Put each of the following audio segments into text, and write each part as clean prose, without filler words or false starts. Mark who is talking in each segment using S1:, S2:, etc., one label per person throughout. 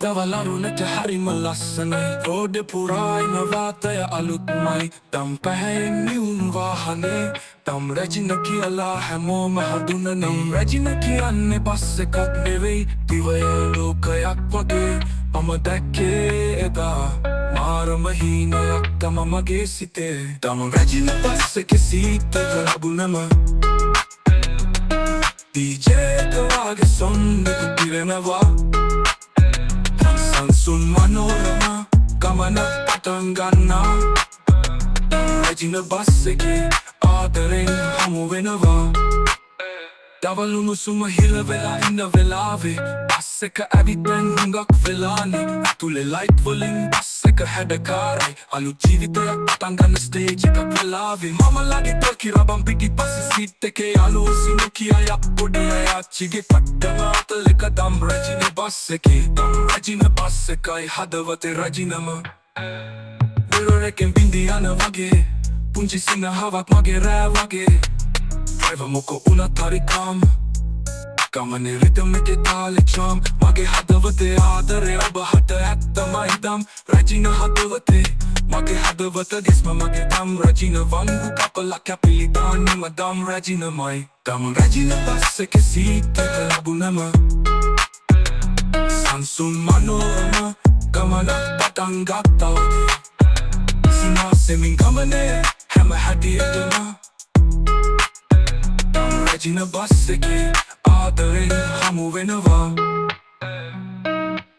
S1: දවලරුණට හරිම ලස්සනයි රෝඩ පුරායින වාතය අලුත්මයි දම් පැහැයෙන් නිවුම් වාහනේ දම් රැජින කියලා හැමෝම හඳුනනම් රැජින කියන්නේ බස් එකක් නෙවෙයි දිවය ලෝකයක් වගේ මම දැක්කේ එදා මාරම හීනයක් තම මගේ සිතේ දම් රැජින බස් එකේ සීත ලැබුණම DJ දවාගේ සොන්දක පිරෙනවා සංසුන් මනෝරම ගමන පටන් ගන්නා රැජින බස් එකේ ආදරෙන් හමු වෙනවා දවලුණු සුම හිර වෙලා ඉන්න වෙලාවේ බස් එක ඇවිත්ෙන් හුඟක් වෙලානේ ඇතුලේ ලයිට් වලින් බස් එක හැඩකාරයි අලුත් ජීවිතයක් පටන් ගන්න ස්ටේජ් එකක් වෙලාවේ මම ළඟ තල්කිරබම් පිටි පස්සේ සීට් එකේ යාළුවෝ සිනු කියා පොඩි අයච්චිගේ පට්ටම අතලක දම් රැජින බස් එකේ දම් රැජින බස් එකයි හදවතේ රැජිනම දෙරොරකින් බින්දි යන වගේ පුංචි සිනහවක් මගේ රෑ වගේ driver මොකෝ උනත් හරි කාම් ගමනේ රිද්ම එකේ තාලේ charm මගේ හදවතේ ආදරේ ඔබ හට ඇත්තමයි දම් රැජින හදවතේ මගේ හදවත දිස්ම මගේ දම් රැජින වංගු කපලා කැපිලි දාන්නම දම් රැජිනමයි දම් රැජින බස් එකේ සීට් එක ලැබුණම සංසුන් මනෝරම ගමන පටන් ගත්තා සිනාසෙමින් ගමනේ හැම හැටියටම රැජින බස් එකේ ආදරෙන් හමු වෙනවා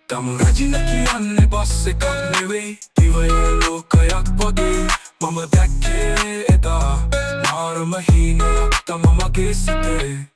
S1: දම් රැජින කියන්නේ බස් එකක් නෙවෙයි දිවය ලෝකයක් වගේ මම දැක්කේ එදා මාරම හීනයක් තම මගේ සිතේ